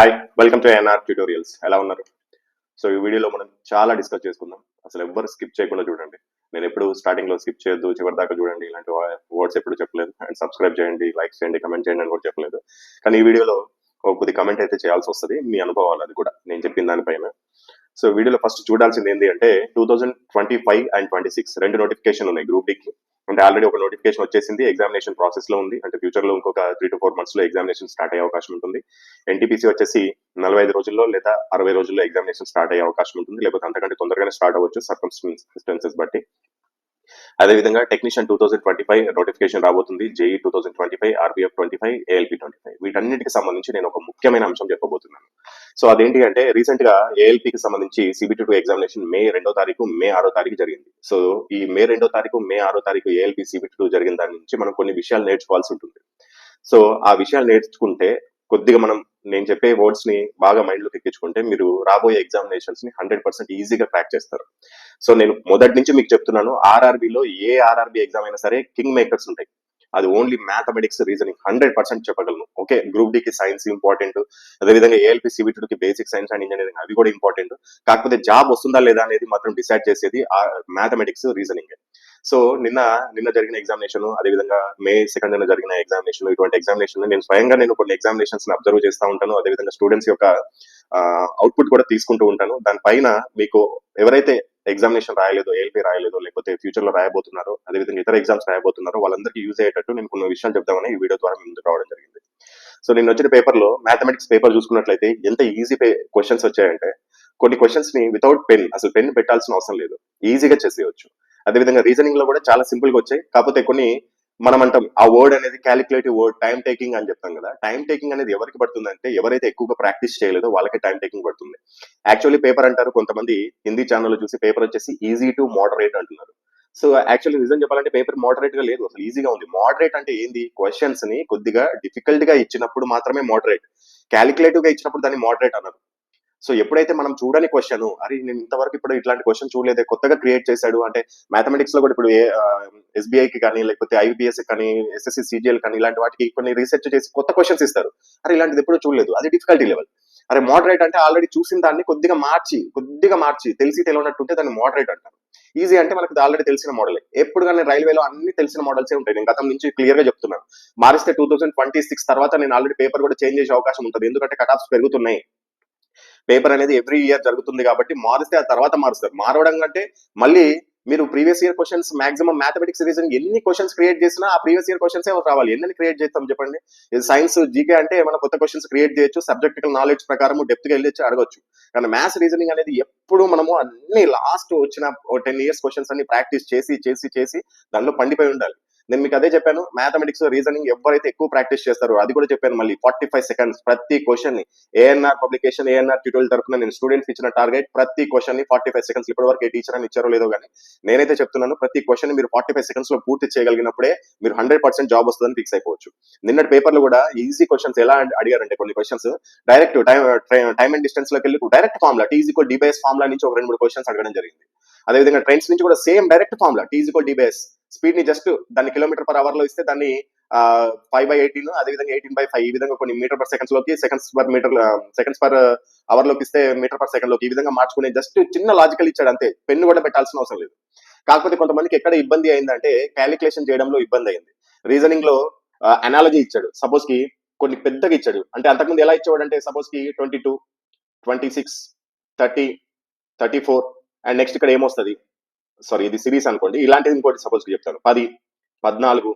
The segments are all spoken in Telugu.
Hi welcome to N R tutorials. ఎలా ఉన్నారు? సో ఈ వీడియోలో మనం చాలా డిస్కస్ చేసుకుందాం. అసలు ఎవ్వరు స్కిప్ చేయకుండా చూడండి. నేను ఎప్పుడు స్టార్టింగ్ లో స్కిప్ చేయొద్దు, చివరి దాకా చూడండి ఇలాంటి వర్డ్స్ ఎప్పుడు చెప్పలేదు. అండ్ సబ్స్క్రైబ్ చేయండి, లైక్ చేయండి, కమెంట్ చేయండి అని కూడా చెప్పలేదు. కానీ ఈ వీడియోలో ఒక కొద్ది కమెంట్ అయితే చేయాల్సి వస్తుంది. మీ అనుభవాలు అది కూడా నేను చెప్పిన దానిపైన. సో వీడియోలో ఫస్ట్ చూడాల్సింది ఏంటి అంటే 2025 అండ్ 26 రెండు నోటిఫికేషన్ ఉన్నాయి గ్రూప్ డికి. అంటే ఆల్రెడీ ఒక నోటిఫికేషన్ వచ్చేసింది, ఎగ్జామినేషన్ ప్రాసెస్ లో ఉంది. అంటే ఫ్యూచర్ లో ఇంకొక 3 to 4 months లో ఎగ్జామినేషన్ స్టార్ట్ అయ్యే అవకాశం ఉంటుంది. ఎన్టీపీసీ వచ్చేసి 45 రోజుల్లో లేదా 60 రోజుల్లో ఎగ్జామినేషన్ స్టార్ట్ అయ్యే అవకాశం ఉంటుంది, లేకపోతే అంతకంటే తొందరగానే స్టార్ట్ అవ్వచ్చు సర్కమ్స్టెన్సెస్ బట్టి. అదేవిధంగా టెక్నీషియన్ 2025 నోటిఫికేషన్ రాబోతుంది, జేఈ 2025, ఆర్బిఎఫ్ 25, ఏఎల్పి 25. వీటన్నిటికి సంబంధించి నేను ఒక ముఖ్యమైన అంశం చెప్పబోతున్నాను. సో అదేంటి అంటే రీసెంట్ గా ఏఎల్పికి సంబంధించి సిబిటి2 ఎగ్జామినేషన్ మే 2వ తారీఖు, మే 6వ తారీఖు జరిగింది. సో ఈ మే 2వ తారీఖు, మే 6వ తారీఖు ఏఎల్పి సిబిటి2 జరిగిన దాని నుంచి మనం కొన్ని విషయాలు నేర్చుకోవాల్సి ఉంటుంది. సో ఆ విషయాలు నేర్చుకుంటే కొద్దిగా మనం నేను చెప్పే వర్డ్స్ ని బాగా మైండ్ లోకి ఎక్కించుకుంటే మీరు రాబోయే ఎగ్జామినేషన్స్ ని 100% ఈజీగా క్రాక్ చేస్తారు. సో నేను మొదటి నుంచి మీకు చెప్తున్నాను, ఆర్ఆర్బిలో ఏ ఆర్ఆర్బి ఎగ్జామ్ అయినా సరే కింగ్ మేకర్స్ ఉంటాయి. అది ఓన్లీ మ్యాథమెటిక్స్, రీజనింగ్ 100% చెప్పగలను. ఓకే, గ్రూప్ డి కి సైన్స్ ఇంపార్టెంట్, అదేవిధంగా ఏఎల్పి సిబిటి కి బేసిక్ సైన్స్ అండ్ ఇంజనీరింగ్ అవి కూడా ఇంపార్టెంట్. కాకపోతే జాబ్ వస్తుందా లేదా అనేది మాత్రం డిసైడ్ చేసేది మ్యాథమెటిక్స్, రీజనింగ్. సో నిన్న జరిగిన ఎగ్జామినేషన్, అదేవిధంగా మే 2nd జరిగిన ఎగ్జామినేషన్, ఇటువంటి ఎగ్జామినేషన్ నేను స్వయంగా కొన్ని ఎగ్జామినేషన్స్ అబ్జర్వ్ చేస్తూ ఉంటాను. అదేవిధంగా స్టూడెంట్స్ యొక్క అవుట్పుట్ కూడా తీసుకుంటూ ఉంటాను. దానిపైన మీకు ఎవరైతే ఎగ్జామినేషన్ రాయలేదో, ఏఎల్పీ రాయలేదో, లేకపోతే ఫ్యూచర్ లో రాయబోతున్నారో, అదేవిధంగా ఇతర ఎగ్జామ్స్ రాయబోతున్నారో వాళ్ళందరికీ యూజ్ అయ్యేటట్టు నేను కొన్ని విషయాలు చెప్దామని ఈ వీడియో ద్వారా ముందుకు రావడం జరిగింది. సో నేను వచ్చిన పేపర్ లో మ్యాథమెటిక్స్ పేపర్ చూసుకున్నట్లయితే ఎంత ఈజీ క్వశ్చన్స్ వచ్చాయంటే, కొన్ని క్వశ్చన్స్ ని వితౌట్ పెన్, అసలు పెన్ పెట్టాల్సిన అవసరం లేదు, ఈజీగా చేసేయచ్చు. అదేవిధంగా రీజనింగ్ లో కూడా చాలా సింపుల్ గా వచ్చాయి. కాకపోతే కొన్ని మనం అంటాం ఆ వర్డ్ అనేది క్యాలిక్యులేటివ్ వర్డ్, టైం టేకింగ్ అని చెప్తాం కదా. టైం టేకింగ్ అనేది ఎవరికి పడుతుందంటే ఎవరైతే ఎక్కువగా ప్రాక్టీస్ చేయలేదో వాళ్ళకి టైం టేకింగ్ పడుతుంది. యాక్చువల్లీ పేపర్ అంటారు కొంతమంది హిందీ ఛానల్ చూసి, పేపర్ వచ్చేసి ఈజీ టు మోడరేట్ అంటున్నారు. సో యాక్చువల్లీ నిజం చెప్పాలంటే పేపర్ మోడరేట్ గా లేదు, అసలు ఈజీగా ఉంది. మోడరేట్ అంటే ఏంది? క్వశ్చన్స్ ని కొద్దిగా డిఫికల్ట్ గా ఇచ్చినప్పుడు మాత్రమే మోడరేట్, క్యాలిక్యులేటివ్ గా ఇచ్చినప్పుడు దాన్ని మోడరేట్ అన్నారు. సో ఎప్పుడైతే మనం చూడని క్వశ్చన్, అరే నేను ఇంతవరకు ఇప్పుడు ఇట్లాంటి క్వశ్చన్ చూడలేదే, కొత్తగా క్రియేట్ చేశాడు అంటే, మ్యాథమెటిక్స్ లో కూడా ఇప్పుడు ఎస్బీఐకి కానీ, లేకపోతే ఐబిఎస్ కానీ, ఎస్ఎస్సి సిజిఎల్ కానీ, ఇలాంటి వాటికి కొన్ని రీసెర్చ్ చేసి కొత్త క్వశ్చన్స్ ఇస్తారు. అరే ఇలాంటిది ఎప్పుడు చూడలేదు, అది డిఫికల్టీ లెవెల్. అరే మోడరేట్ అంటే ఆల్రెడీ చూసిన దాన్ని కొద్దిగా మార్చి తెలిసి తెలియనట్టుంటే దాన్ని మోడరేట్ అంటారు. ఈజీ అంటే మనకు ఆల్రెడీ తెలిసిన మోడలే. ఎప్పుడు కానీ రైల్వేలో అన్ని తెలిసిన మోడల్సే ఉంటాయి. నేను గతం నుంచి క్లియర్ గా చెప్తున్నాను. మారిస్తే 2026 తర్వాత నేను ఆల్రెడీ పేపర్ కూడా చేంజ్ చేసే అవకాశం ఉంటుంది. ఎందుకంటే కట్ ఆఫ్స్ పెరుగుతున్నాయి. పేపర్ అనేది ఎవ్రీ ఇయర్ జరుగుతుంది కాబట్టి మారిస్తే ఆ తర్వాత మారుస్తారు. మారవడం కంటే మళ్ళీ మీరు previous year questions maximum mathematics reason ఎన్ని క్వశ్చన్స్ క్రియేట్ చేసినా ఆ ప్రీవియస్ ఇయర్ క్వశ్చన్స్ రావాలి. ఎన్ని క్రియేట్ చేస్తాం చెప్పండి? ఇది సైన్స్, జీకే అంటే ఏమైనా కొత్త క్వశ్చన్స్ క్రియేట్ చేయొచ్చు, సబ్జెక్టికల్ నాలెడ్జ్ ప్రకారం డెప్త్ గా వెళ్ళి అడగొచ్చు. కానీ మ్యాథ్స్ రీజనింగ్ అనేది ఎప్పుడు మనము అన్ని లాస్ట్ వచ్చిన 10 years క్వశ్చన్స్ అన్ని ప్రాక్టీస్ చేసి దానిలో పండిపోయి ఉండాలి. నేను మీకు అదే చెప్పాను, మ్యాథమెటిక్స్, రీజనింగ్ ఎవరైతే ఎక్కువ ప్రాక్టీస్ చేస్తారో అది కూడా చెప్పాను. మళ్ళీ 45 seconds ప్రతి క్వశ్చన్ ని, ఏఎన్ఆర్ పబ్లికేషన్, ఏఎన్ఆర్ ట్యూటోరియల్ తరఫున నేను స్టూడెంట్స్ ఇచ్చిన టార్గెట్ ప్రతి క్వశ్చన్ ని 45 seconds. ఇప్పటి వరకు ఏ టీచర్ అని ఇచ్చారో లేదో కానీ నేనైతే చెప్తున్నాను, ప్రతి క్వశ్చన్ మీరు 45 seconds లో పూర్తి చేయగలిగినప్పుడే మీరు 100% జాబ్ వస్తుందని ఫిక్స్ అయిపోవచ్చు. నిన్నటి పేపర్ లో కూడా ఈజీ క్వశ్చన్స్ ఎలా అడిగారంటే, కొన్ని questions direct time and distance లోకి వెళ్ళి డైరెక్ట్ ఫార్ములా T=D/S ఫార్ములా నుంచి ఒక 2-3 క్వశ్చన్స్ అడగడం జరిగింది. అదేవిధంగా ట్రైన్స్ నుంచి కూడా same direct formula T=D/S, speed ని జస్ట్ దాన్ని km/h లో ఇస్తే దాన్ని 5/18, అదేవిధంగా 18/5, ఈ విధంగా కొన్ని మీటర్/సెకండ్స్ లోకి, సెకండ్స్/అవర్ లోకి ఇస్తే మీటర్/సెకండ్ లోకి, ఈ విధంగా మార్చుకునే జస్ట్ చిన్న లాజికల్ ఇచ్చాడు అంతే. పెన్ను కూడా పెట్టాల్సిన అవసరం లేదు. కాకపోతే కొంతమందికి ఎక్కడ ఇబ్బంది అయిందంటే క్యాలిక్యులేషన్ చేయడంలో ఇబ్బంది అయింది. రీజనింగ్ లో అనాలజీ ఇచ్చాడు, సపోజ్ కి కొన్ని పెద్దగా ఇచ్చాడు. అంటే అంతకుముందు ఎలా ఇచ్చేవాడు అంటే, సపోజ్ కి 22, 26, 30, 34 అండ్ నెక్స్ట్ ఇక్కడ ఏమొస్తుంది, సారీ ఇది సిరీస్ అనుకోండి, ఇలాంటిది ఇంకోటి సపోజ్ చెప్తాను, 10, 14,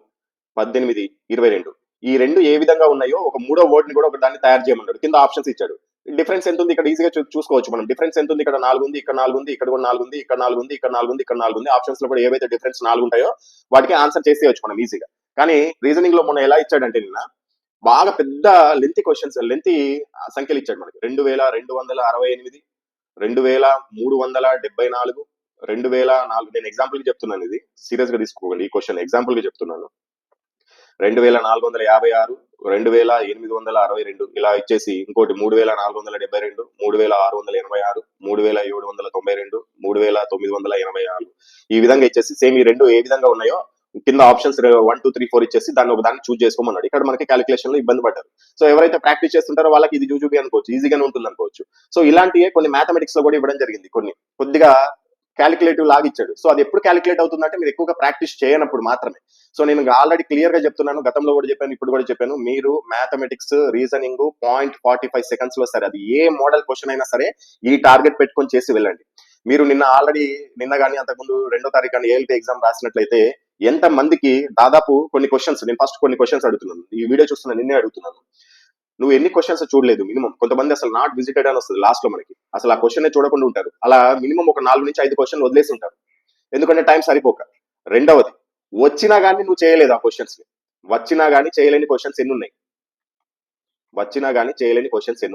18, 22. ఈ రెండు ఏ విధంగా ఉన్నాయో ఒక మూడో వర్డ్ ని కూడా ఒక దాన్ని తయారు చేయమన్నాడు. కింద ఆప్షన్స్ ఇచ్చాడు. డిఫరెన్స్ ఎంత ఉంది ఇక్కడ ఈజీగా చూసుకోవచ్చు మనం. డిఫరెన్స్ ఎంత ఉంది, ఇక్కడ 4 ఉంది, ఇక్కడ 4 ఉంది, ఇక్కడ కూడా 4 ఉంది, ఇక్కడ 4 ఉంది, ఇక్కడ 4 ఉంది, ఇక్కడ 4 ఉంది. ఆప్షన్స్ లో కూడా ఏవైతే డిఫరెన్స్ 4 ఉంటాయో వాటికి ఆన్సర్ చేసేయచ్చు మనం ఈజీగా. కానీ రీజనింగ్ లో మొన్న ఎలా ఇచ్చాడంటే, నిన్న బాగా పెద్ద లెంతీ క్వశ్చన్స్, లెంతీ సంఖ్యలు ఇచ్చాడు మనకి. 2268, 2374, 2004. నేను ఎగ్జాంపుల్ కి చెప్తున్నాను, ఇది సీరియస్ గా తీసుకోకండి. ఈ క్వశ్చన్ ఎగ్జాంపుల్ గా చెప్తున్నాను. 2456, 2862, ఇలా ఇచ్చేసి ఇంకోటి 3472, 3686, 3792, 3984, ఈ విధంగా ఇచ్చేసి సేమ్ ఈ రెండు ఏ విధంగా ఉన్నాయో కింద ఆప్షన్స్ 1 2 3 4 ఇచ్చేసి దాన్ని ఒక దాన్ని చూస్ చేసుకోమన్నాడు. ఇక్కడ మనకి క్యాలిక్యులేషన్ లో ఇబ్బంది పడ్డారు. సో ఎవరైతే ప్రాక్టీస్ చేస్తుంటారో వాళ్ళకి ఇది జూజుబి అనుకోవచ్చు, ఈజీగానే ఉంటుంది అనుకోవచ్చు. సో ఇలాంటివే కొన్ని మ్యాథమెటిక్స్ లో కూడా ఇవ్వడం జరిగింది. కొన్ని కొద్దిగా క్యాలిక్యులేటివ్ లాగా ఇచ్చాడు. సో అది ఎప్పుడు క్యాలిక్యులేట్ అవుతుందంటే మీరు ఎక్కువగా ప్రాక్టీస్ చేయనప్పుడు మాత్రమే. సో నేను ఆల్రెడీ క్లియర్ గా చెప్తున్నాను, గతంలో కూడా చెప్పాను, ఇప్పుడు కూడా చెప్పాను, మీరు మ్యాథమెటిక్స్ రీజనింగ్ 0.45 సెకండ్స్ లో సరే అది ఏ మోడల్ క్వశ్చన్ అయినా సరే ఈ టార్గెట్ పెట్టుకొని చేసి వెళ్ళండి. మీరు నిన్న కానీ అంతకుముందు 2వ తారీఖు కానీ ఏఎల్పీ ఎగ్జామ్ రాసినట్లయితే ఎంత మందికి దాదాపు కొన్ని క్వశ్చన్స్, నేను ఫస్ట్ కొన్ని క్వశ్చన్స్ అడుగుతున్నాను, ఈ వీడియో చూస్తున్నా నిన్నే అడుగుతున్నాను, నువ్వు ఎన్ని క్వశ్చన్స్ చూడలేదు మినిమం. కొంతమంది అసలు నాట్ విజిటెడ్ అని వస్తుంది లాస్ట్ లో మనకి, అసలు ఆ క్వశ్చన్ చూడకుండా ఉంటారు. అలా మినిమం ఒక 4 నుంచి 5 క్వశ్చన్లు వదిలేసి ఉంటారు, ఎందుకంటే టైం సరిపోక. రెండవది, వచ్చినా కానీ నువ్వు చేయలేదు ఆ క్వశ్చన్స్ ని. వచ్చినా కానీ చేయలేని క్వశ్చన్స్ ఎన్ని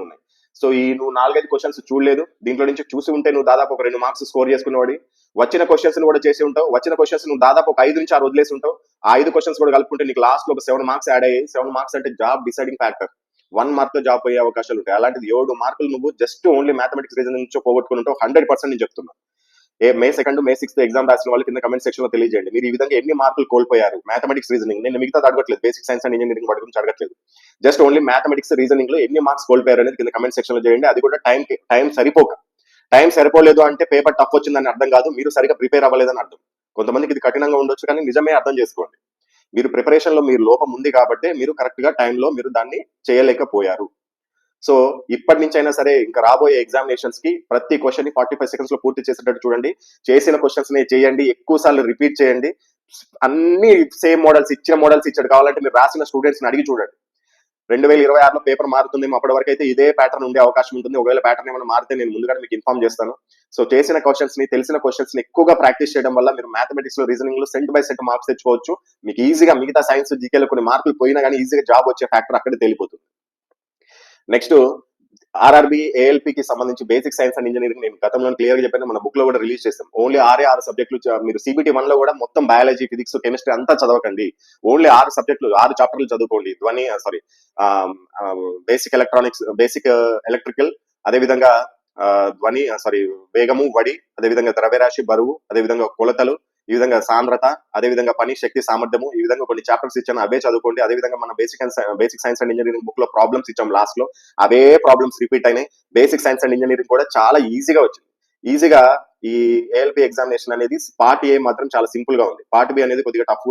ఉన్నాయి? సో ఈ నువ్వు 4-5 క్వశ్చన్స్ చూడలేదు, దీంట్లో నుంచి చూసి ఉంటే నువ్వు దాదాపు ఒక 2 మార్క్స్ స్కోర్ చేసుకునేవాడి. వచ్చిన క్వశ్చన్స్ కూడా చేసి ఉంటావు, వచ్చిన క్వశ్చన్స్ నువ్వు దాదాపు ఒక 5 నుంచి 6 వదిలేసి ఉంటావు. ఆ 5 క్వశ్చన్స్ కూడా కలుపుకుంటే నీకు లాస్ట్ లో ఒక 7 మార్క్స్ యాడ్ అయ్యాయి. 7 మార్క్స్ అంటే జాబ్ డిసైడింగ్ ఫ్యాక్టర్. 1 మార్క్ తో జాబ్ పోయే అవకాశాలు ఉంటాయి. అలాంటిది 7 మార్కులు నువ్వు జస్ట్ ఓన్లీ మ్యాథమెటిక్స్ రీజనింగ్ నుంచి పోగొట్టుకుని ఉంటావు. 100% నేను చెప్తున్నా. మే 2 మే 6 ఎగ్జామ్ రాసిన వాళ్ళు కింద కమెంట్ సెక్షన్ లో తెలియజేయండి, మీరు ఈ విధంగా ఎన్ని మార్కులు కోల్పోయారు మ్యాథమెటిక్స్ రీజనింగ్. నేను మిగతా అడగట్లేదు, బేసిక్ సైన్స్ అండ్ ఇంజనీరింగ్ వాటి గురించి అడగట్లేదు, జస్ట్ ఓన్లీ మ్యాథమెటిక్స్ రీజనింగ్ లో ఎన్ని మార్క్స్ కోల్పోయారు అనేది కింద కమెంట్ సెక్షన్ లో చేయండి. అది కూడా టైం సరిపోలేదు అంటే పేపర్ టఫ్ వచ్చిందని అర్థం కాదు, మీరు సరిగా ప్రిపేర్ అవ్వలేదని అర్థం. కొంతమందికి ఇది కఠినంగా ఉండొచ్చు, కానీ నిజమే అర్థం చేసుకోండి. మీరు ప్రిపరేషన్ లో మీరు లోపం ఉంది కాబట్టి మీరు కరెక్ట్ గా టైంలో మీరు దాన్ని చేయలేకపోయారు. సో ఇప్పటి నుంచి అయినా సరే ఇంకా రాబోయే ఎగ్జామినేషన్స్ కి ప్రతి క్వశ్చన్ ని 45 సెకండ్స్ లో పూర్తి చేసేటట్టు చూడండి. చేసిన క్వశ్చన్స్ ని చేయండి, ఎక్కువ సార్లు రిపీట్ చేయండి. అన్ని సేమ్ మోడల్స్, ఇచ్చిన మోడల్స్ ఇచ్చాడు, కావాలంటే మీరు రాసిన స్టూడెంట్స్ ని అడిగి చూడండి. 2026లో పేపర్ మారుతుందేమో, అప్పటి వరకు అయితే ఇదే ప్యాటర్న్ ఉండే అవకాశం ఉంటుంది. ఒకవేళ ప్యాటర్న్ ఏమైనా మారితే నేను ముందుగా మీకు ఇన్ఫార్మ్ చేస్తాను. సో చేసిన క్వశ్చన్స్ ని, తెలిసిన క్వశ్చన్స్ ని ఎక్కువగా ప్రాక్టీస్ చేయడం వల్ల మీరు మ్యాథమెటిక్స్ లో రీజనింగ్ లో సెంట్ బై సెంట్ మార్క్స్ తెచ్చుకోవచ్చు. మీకు ఈజీగా మిగతా సైన్స్ జీకేలో కొన్ని మార్కులు పోయినా కానీ ఈజీగా జాబ్ వచ్చే ఫ్యాక్టర్ అక్కడే తెలిపోతుంది. నెక్స్ట్ ఆర్ఆర్బి ఏఎల్పీకి సంబంధించి బేసిక్ సైన్స్ అండ్ ఇంజనీరింగ్ నేను గతంలో క్లియర్ గా చెప్పాను, మన బుక్ లో కూడా రిలీజ్ చేస్తాం. ఓన్లీ 6 సబ్జెక్టులు. మీరు సిబిటి 1 లో కూడా మొత్తం బయాలజీ, ఫిజిక్స్, కెమిస్ట్రీ అంతా చదవకండి. ఓన్లీ 6 సబ్జెక్టులు, 6 చాప్టర్లు చదువుకోండి. బేసిక్ ఎలక్ట్రానిక్స్, బేసిక్ ఎలక్ట్రికల్, అదేవిధంగా వేగము, వడి, అదేవిధంగా ద్రవ్యరాశి, బరువు, అదేవిధంగా కొలతలు, ఈ విధంగా సాంద్రత, అదేవిధంగా పని, శక్తి, సామర్థ్యము, ఈ విధంగా కొన్ని చాప్టర్స్ ఇచ్చాను, అవే చదువుకోండి. అదేవిధంగా మన basic science and engineering book లో ప్రాబ్లమ్స్ ఇచ్చాం లాస్ట్ లో, అవే ప్రాబ్లమ్స్ రిపీట్ అయినాయి. బేసిక్ సైన్స్ అండ్ ఇంజనీరింగ్ కూడా చాలా ఈజీగా వచ్చింది. ఈజీగా ఈ ఏఎల్పీ ఎగ్జామినేషన్ అనేది పార్ట్ ఏ మాత్రం చాలా సింపుల్ గా ఉంది. పార్ట్ బి అనేది కొద్దిగా టఫ్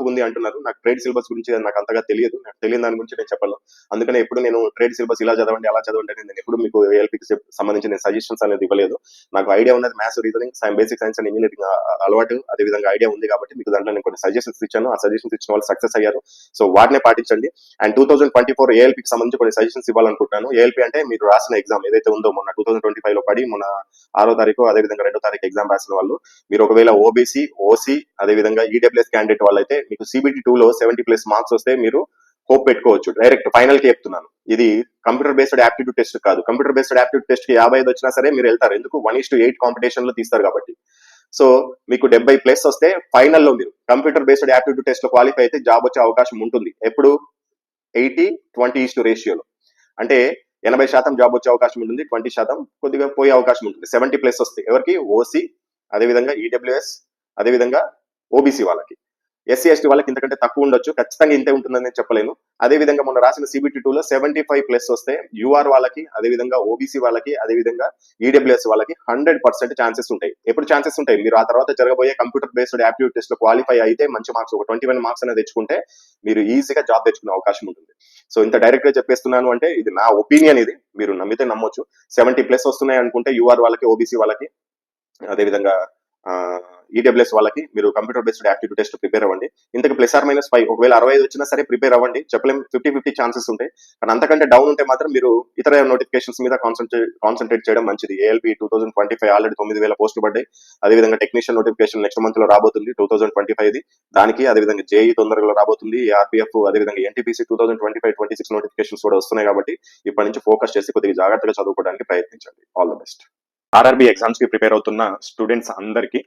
ఉంది అంటున్నారు. నాకు ట్రేడ్ సిలబస్ గురించి నాకు అంతగా తెలియదు, నాకు తెలియని దాని గురించి నేను చెప్పను. అందుకనే ఎప్పుడు నేను ట్రేడ్ సిలబస్ ఇలా చదవండి అలా చదవండి అని నేను ఎప్పుడు మీకు ఏఎల్పీకి సంబంధించి నేను సజెషన్స్ అనేది ఇవ్వలేదు. నాకు ఐడియా ఉన్నది maths, reasoning, basic science and engineering అలవాటు, అదేవిధంగా ఐడియా ఉంది కాబట్టి మీకు దాంట్లో నేను కొన్ని సజెషన్స్ ఇచ్చాను. ఆ సజెషన్స్ ఇచ్చిన వాళ్ళు సక్సెస్ అయ్యారు. సో వాటినే పాటించండి. అండ్ 2024 ఏఎల్పీకి సంబంధించి కొన్ని సజెషన్స్ ఇవ్వాలనుకుంటున్నాను. ఏఎల్పీ అంటే మీరు రాసిన ఎగ్జామ్ ఏదైతే ఉందో మొన్న 2025 లో పడి మొన్న 6వ తారీఖు, అదేవిధంగా 2వ తారీఖు ఎగ్జామ్ రాసిన వాళ్ళు, మీరు ఒకవేళ ఓబీసీ, ఓసీ, అదేవిధంగా ఈడబ్ల్యూఎస్ క్యాండిడేట్ వాళ్ళైతే మీకు సిబిటి 2 లో 70+ మార్క్స్ వస్తే మీరు హోప్ పెట్టుకోవచ్చు. డైరెక్ట్ ఫైనల్ కి చెప్తున్నాను, ఇది కంప్యూటర్ బేస్డ్ యాప్టిట్యూడ్ టెస్ట్ కాదు. కంప్యూటర్ బేస్డ్ యాప్టిట్యూడ్ టెస్ట్ కి 55 వచ్చినా సరే మీరు వెళ్తారు, ఎందుకు 1:8 కాంపిటీషన్ లో తీస్తారు కాబట్టి. సో మీకు 70+ వస్తే ఫైనల్లో మీరు కంప్యూటర్ బేస్డ్ యాప్టిట్యూడ్ టెస్ట్ లో క్వాలిఫై అయితే జాబ్ వచ్చే అవకాశం ఉంటుంది. ఎప్పుడు 80-20 రేషియోలో, అంటే 80% జాబ్ వచ్చే అవకాశం ఉంటుంది, 20% కొద్దిగా పోయే అవకాశం ఉంటుంది. 70+ వస్తాయి ఎవరికి? ఓసీ, అదేవిధంగా ఈడబ్ల్యూఎస్, అదేవిధంగా ఓబీసీ వాళ్ళకి. ఎస్సీ ఎస్టీ వాళ్ళకి ఇంతకంటే తక్కువ ఉండొచ్చు, ఖచ్చితంగా ఇంతే ఉంటుందని నేను చెప్పలేను. అదేవిధంగా మొన్న రాసిన సిబిటి 2 లో 75+ వస్తే యూఆర్ వాళ్ళకి, అదేవిధంగా ఓబీసీ వాళ్ళకి, అదేవిధంగా ఈడబ్ల్యూఎస్ వాళ్ళకి 100% ఛాన్సెస్ ఉంటాయి. ఎప్పుడు ఛాన్సెస్ ఉంటాయి? మీరు ఆ తర్వాత జరగబోయే కంప్యూటర్ బేస్డ్ యాప్టిట్యూడ్ టెస్ట్ లో క్వాలిఫై అయితే మంచి మార్క్స్, ఒక 21 మార్క్స్ అనేది తెచ్చుకుంటే మీరు ఈజీగా జాబ్ తెచ్చుకునే అవకాశం ఉంటుంది. సో ఇంత డైరెక్ట్ గా చెప్పేస్తున్నాను అంటే ఇది నా ఒపీనియన్, ఇది మీరు నమ్మితే నమ్మొచ్చు. 70+ వస్తున్నాయి అనుకుంటే యూఆర్ వాళ్ళకి, ఓబీసీ వాళ్ళకి, అదేవిధంగా ఈడబ్ల్యూఎస్ వాళ్ళకి మీరు computer based aptitude test prepare అవ్వండి. ఇంతకు +5, ఒకవేళ 65 వచ్చినా సరే ప్రిపేర్ అవ్వండి, చెప్పలేం, 50-50 ఛాన్సెస్ ఉంటాయి. కానీ అంతకంటే డౌన్ ఉంటే మాత్రం మీరు ఇతర నోటిఫికేషన్స్ మీద కాన్సన్ట్రేట్ చేయడం మంచిది. ఏఎల్పీ 2025 ఆల్రెడీ 9,000 పోస్టులు పడ్డాయి. అదేవిధంగా టెక్నీషియన్ నోటిఫికేషన్ నెక్స్ట్ మంత్ లో రాబోతుంది 2025, దానికి అదేవిధంగా జేఈ తొందరగా రాబోతుంది, ఆర్పీఎఫ్, అదేవిధంగా ఎన్టీపీసీ 2025-26 నోటిఫికేషన్స్ కూడా వస్తున్నాయి. కాబట్టి ఇప్పటి నుంచి ఫోకస్ చేసి కొద్దిగా జాగ్రత్తగా చదువుకోవడానికి ప్రయత్నించండి. All the best. RRB exams కి ప్రిపేర్ అవుతున్న స్టూడెంట్స్ అందరికీ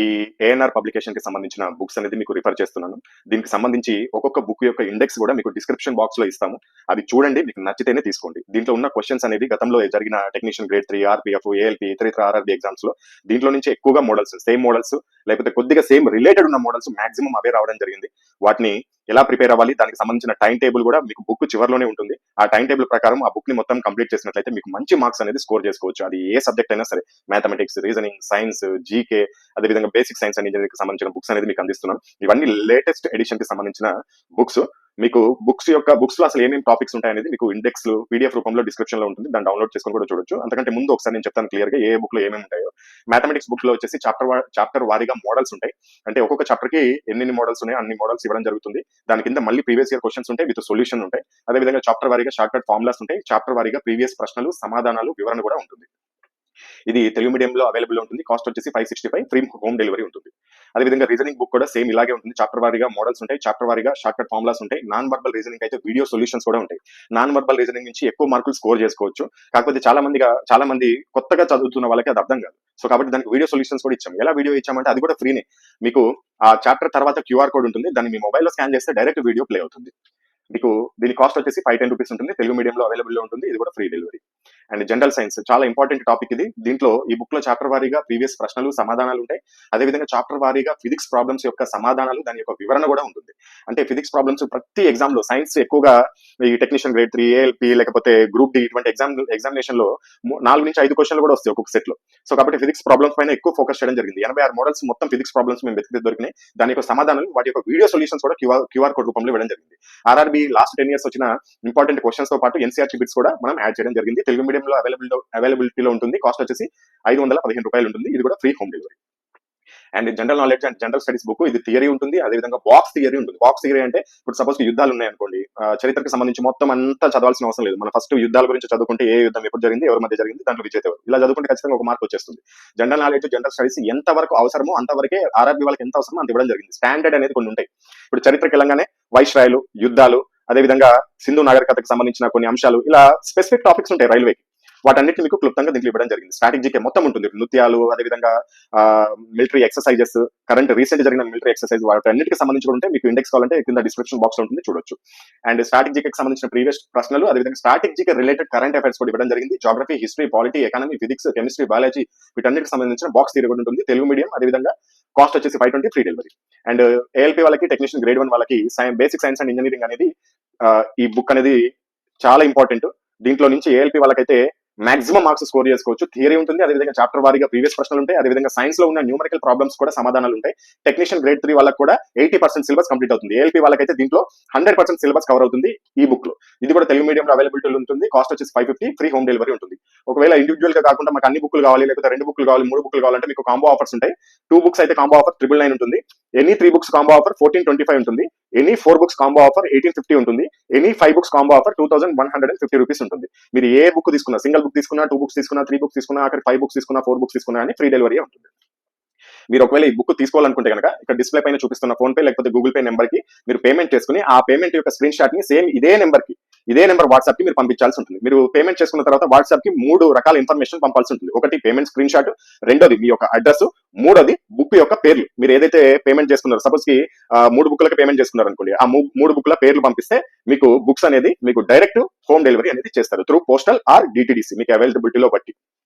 ఈ ఏఎన్ఆర్ పబ్లికేషన్ కి సంబంధించిన బుక్స్ అనేది మీకు రిఫర్ చేస్తున్నాను. దీనికి సంబంధించి ఒక్కొక్క బుక్ యొక్క ఇండెక్స్ కూడా మీకు డిస్క్రిప్షన్ బాక్స్ లో ఇస్తాము. అది చూడండి, మీకు నచ్చితేనే తీసుకోండి. దీంట్లో ఉన్న క్వశ్చన్స్ అనేది గతంలో జరిగిన టెక్నీషియన్ గ్రేడ్ 3, ఆర్పిఎఫ్, ఏఎల్పి, ఇతర ఆర్ఆర్బి ఎగ్జామ్స్ లో దీంట్లో నుంచి ఎక్కువగా మోడల్స్, సేమ్ మోడల్స్ లేకపోతే కొద్దిగా సేమ్ రిలేటెడ్ ఉన్న మోడల్స్ మాక్సిమం అవే రావడం జరిగింది. వాటిని ఎలా ప్రిపేర్ అవ్వాలి, దానికి సంబంధించిన టైం టేబుల్ కూడా మీకు బుక్ చివరిలోనే ఉంటుంది. ఆ టైం టేబుల్ ప్రకారం ఆ బుక్ ని మొత్తం కంప్లీట్ చేసినట్లయితే మీకు మంచి మార్క్స్ అనేది స్కోర్ చేసుకోవచ్చు. అది ఏ సబ్జెక్ట్ అయినా సరే, మ్యాథమెటిక్స్, రీజనింగ్, సైన్స్, జీకే, అదేవిధంగా బేసిక్ సైన్స్ అండ్ ఇంజనీరింగ్ సంబంధించిన బుక్స్ అనేది మీకు అందిస్తున్నాం. ఇవన్నీ లేటెస్ట్ ఎడిషన్ కి సంబంధించిన బుక్స్. మీకు బుక్స్ లో అసలు ఏమేమి టాపిక్స్ ఉంటాయనేది మీకు ఇండెక్స్ పీడిఎఫ్ రూపంలో డిస్క్రిప్షన్ లో ఉంటుంది. దాన్ని డౌన్లోడ్ చేసుకొని కూడా చూడొచ్చు. అంతకంటే ముందు ఒకసారి నేను చెప్తాను క్లియర్ గా ఏ బుక్ లో ఏమేమి ఉంటాయో. మ్యాథమెటిక్స్ బుక్ లో వచ్చేసి చాప్టర్ వారీగా మోడల్స్ ఉంటాయి. అంటే ఒక్కొక్క చాప్టర్ కి ఎన్ని మోడల్స్ ఉన్నాయో అన్ని మోడల్స్ ఇవ్వడం జరుగుతుంది. దాని కింద మళ్ళీ ప్రీవియస్ ఇయర్ క్వశ్చన్స్ ఉంటాయి, విత్ సొల్యూషన్ ఉంటాయి. అదేవిధంగా చాప్టర్ వారీగా షార్ట్ కట్ ఫార్ములాస్ ఉంటాయి. చాప్టర్ వారీగా ప్రీవియస్ ప్రశ్నలు, సమాధానాలు, వివరణ కూడా ఉంటుంది. ఇది తెలుగు మీడియంలో అవైలబుల్ ఉంటుంది. కాస్ట్ వచ్చేసి 565, ఫ్రీ హోమ్ డెలివరీ ఉంటుంది. అదేవిధంగా రీజనింగ్ బుక్ కూడా సేమ్ ఇలాగే ఉంటుంది. చాప్టర్ వారీగా మోడల్స్ ఉంటాయి, చాప్టర్ వారీగా షార్ట్ కట్ ఫార్ములాస్ ఉంటాయి. నాన్ వర్బల్ రీజనింగ్ అయితే వీడియో సొల్యూషన్స్ కూడా ఉంటాయి. నాన్ వర్బల్ రీజనింగ్ నుంచి ఎక్కువ మార్కులు స్కోర్ చేసుకోవచ్చు. కాకపోతే చాలా మంది కొత్తగా చదువుతున్న వాళ్ళకి అది అర్థం కాదు. సో కాబట్టి దానికి వీడియో సొల్యూషన్స్ కూడా ఇచ్చాం. ఎలా వీడియో ఇచ్చామంటే అది కూడా ఫ్రీనే. మీకు ఆ చాప్టర్ తర్వాత క్యూఆర్ కోడ్ ఉంటుంది. దాన్ని మీ మొబైల్లో స్కాన్ చేస్తే డైరెక్ట్ వీడియో ప్లే అవుతుంది. మీకు దీని కాస్ట్ వచ్చేసి 510 రూపీస్ ఉంటుంది. తెలుగు మీడియంలో అవైలబుల్ లో ఉంటుంది. ఇది కూడా free delivery. And general science చాలా ఇంపార్టెంట్ టాపిక్ ఇది. దీంట్లో ఈ బుక్ లో చాప్టర్ వారీగా ప్రీవియస్ ప్రశ్నలు, సమాధానాలు ఉంటాయి. అదేవిధంగా చాప్టర్ వారీగా ఫిజిక్స్ ప్రాబ్లమ్స్ యొక్క సమాధానాలు, దాని యొక్క వివరణ కూడా ఉంటుంది. అంటే ఫిజిక్స్ ప్రాబ్లమ్స్ ప్రతి ఎగ్జామ్ లో, సైన్స్ ఎక్కువగా ఈ టెక్నీషియన్ గ్రేడ్ 3, ఏఎల్పి లేకపోతే గ్రూప్ డి ఇటువంటి ఎగ్జామినేషన్ లో 4 నుంచి 5 క్వశ్చన్లు కూడా వస్తాయి ఒక్కొక్క సెట్ లో. సో కాబట్టి ఫిజిక్స్ ప్రాబ్లమ్స్ పైన ఎక్కువ ఫోకస్ చేయడం జరిగింది. 86 మోడల్స్ మొత్తం ఫిజిక్స్ ప్రాబ్లమ్స్ మేము వెతికి దొరికినాయి. దాని యొక్క సమాధానాలు, వాటి యొక్క వీడియో సొల్యూషన్స్ కూడా క్యూఆర్ కోడ్ రూపంలో ఇవ్వడం జరిగింది. ఆర్ఆర్బి లాస్ట్ 10 years వచ్చిన ఇంపార్టెంట్ క్వశ్చన్స్ తో పాటు ఎన్సీఆర్టీ బిట్స్ కూడా మనం యాడ్ చేయడం జరిగింది. తెలుగు మీడియంలో అవైలబిలిటీలో ఉంటుంది. కాస్ట్ వచ్చేసి 515 రూపాయలు ఉంటుంది. ఇది కూడా free home delivery. And general knowledge and general studies book, ఇది థియరీ ఉంటుంది. అదేవిధంగా బాక్స్ థియరీ ఉంటుంది. బాక్స్ థియరీ అంటే ఇప్పుడు సపోజ్ యుద్ధాలు ఉన్నాయనుకోండి, చరిత్రకు సంబంధించి మొత్తం అంతా చదవాల్సిన అవసరం లేదు. మనం ఫస్ట్ యుద్ధాల గురించి చదువుకుంటే ఏ యుద్ధం ఎప్పుడు జరిగింది, ఎవరి మధ్య జరిగింది, దాంట్లో విజేత ఎవరు, ఇలా చదువుకుంటే ఖచ్చితంగా ఒక మార్క్ వచ్చేస్తుంది. జనరల్ నాలెడ్జ్, జనరల్ స్టడీస్ ఎంత వరకు అవసరమో అంతవరకే ఆర్ఆర్బీ వాళ్ళకి ఎంత అవసరమో అంత ఇవ్వడం జరిగింది. స్టాండర్డ్ అనేది కొన్ని ఉంటాయి. ఇప్పుడు చరిత్రకి వెళ్ళగానే వైస్రాయలు, యుద్ధాలు, అదేవిధంగా సింధు నాగరికతకు సంబంధించిన కొన్ని అంశాలు, ఇలా స్పెసిఫిక్ టాపిక్స్ ఉంటాయి రైల్వేకి. వాటన్నిటి మీకు క్లుప్తంగా దీంట్లో ఇవ్వడం జరిగింది. స్ట్రాటజీకే మొత్తం ఉంటుంది. నృత్యాలు, అదేవిధంగా మిలిటరీ ఎక్సర్సైజెస్, కరెంట్ రీసెంట్ జరిగిన మిలిటరీ ఎక్సర్సైజ్, వాటన్నిటికి సంబంధించి కూడా ఉంటే మీకు ఇండెక్స్ కావాలంటే కింద డిస్క్రిప్షన్ బాక్స్ ఉంటుంది, చూడొచ్చు. అండ్ స్ట్రాటజీకి సంబంధించిన ప్రీవియస్ ప్రశ్నలు, అదేవిధంగా స్ట్రాటజీకి రిలేటెడ్ కరెంట్ అఫైర్స్ కూడా ఇవ్వడం జరిగింది. Geography, history, polity, economy, physics, chemistry, biology, వీటన్నిటికి సంబంధించిన బాక్స్ థియరీ కూడా ఉంటుంది. తెలుగు మీడియం, అదేవిధంగా కాస్ట్ వచ్చేసి 520, ఫ్రీ డెలివరీ. అండ్ ఏఎల్పి వాళ్ళకి, టెక్నీషియన్ గ్రేడ్ 1 వాళ్ళకి బేసిక్ సైన్స్ అండ్ ఇంజనీరింగ్ అనేది ఈ బుక్ అనేది చాలా ఇంపార్టెంట్. దీంట్లో నుంచి ఏఎల్పి వాళ్ళకైతే మాక్సిమం మార్క్స్ స్కోర్ చేసుకోవచ్చు. థియరీ ఉంటుంది, అదేవిధంగా చాప్టర్ వారీగా ప్రీవియస్ ప్రశ్నలు ఉంటాయి, అదేవిధంగా సైన్స్ లో ఉన్న న్యూమరికల్ ప్రాబ్లమ్స్ కూడా సమాధానాలు ఉంటాయి. టెక్నీషియన్ గ్రేడ్ 3 వాళ్ళకి కూడా 80% సిలబస్ కంప్లీట్ అవుతుంది. ఏఎల్పి వాళ్ళకైతే దీంట్లో 100% సిలబస్ కవర్ అవుతుంది ఈ బుక్ లో. ఇది కూడా తెలుగు మీడియంలో అవైలబిలిటీ ఉంటుంది. కాస్ట్ వచ్చేసి 550, ఫ్రీ హోమ్ డెలివరీ ఉంటుంది. ఒకవేళ ఇండివిజువల్ గా కాకుండా మాకు అన్ని బుక్లు కావాలి, లేకపోతే 2 బుక్లు కావాలి, 3 బుక్లు కావాలంటే మీకు కాంబో ఆఫర్స్ ఉంటాయి. 2 books అయితే కాంబో ఆఫర్ 999 ఉంటుంది. ఎనీ 3 books కాంబో ఆఫర్ 1425 ఉంటుంది. ఎనీ 4 books కాంబో ఆఫర్ 1850 ఉంటుంది. Any 5 books combo offer 2150 rupees ఉంటుంది. మీరు ఏ బుక్ తీసుకున్నా, సింగిల్ బుక్ తీసుకున్నా, 2 books తీసుకున్నా, 3 books తీసుకున్నా, అక్కడ 5 books తీసుకున్నా, 4 books తీసుకున్నా అని ఫ్రీ డెలివరీ ఉంటుంది. మీరు ఒకవేళ ఈ బుక్ తీసుకోవాలనుకుంటే కనుక ఇక్కడ డిస్ప్లే పైన చూపిస్తున్న ఫోన్ పే లేకపోతే గూగుల్ పే నెంబర్ కి మీరు పేమెంట్ చేసుకుని, ఆ పేమెంట్ యొక్క స్క్రీన్ షాట్ ని సేమ్ ఇదే నెంబర్ వాట్సాప్ కి మీరు పంపించాల్సి ఉంటుంది. మీరు పేమెంట్ చేసుకున్న తర్వాత వాట్సాప్ కి 3 రకాల ఇన్ఫర్మేషన్ పంపాల్సి ఉంటుంది. ఒకటి పేమెంట్ స్క్రీన్ షాట్, రెండోది మీ యొక్క అడ్రస్, మూడోది బుక్ యొక్క పేర్లు. మీరు ఏదైతే పేమెంట్ చేసుకున్నారో, సపోజ్ కి 3 బుక్లకు పేమెంట్ చేసుకున్నారు అనుకోండి, ఆ 3 బుక్ల పేర్లు పంపిస్తే మీకు బుక్స్ అనేది మీకు డైరెక్ట్ హోమ్ డెలివరీ అనేది చేస్తారు త్రూ పోస్టల్ ఆర్ డిటిడిసి, మీకు అవైలబిలిటీలో బట్టి.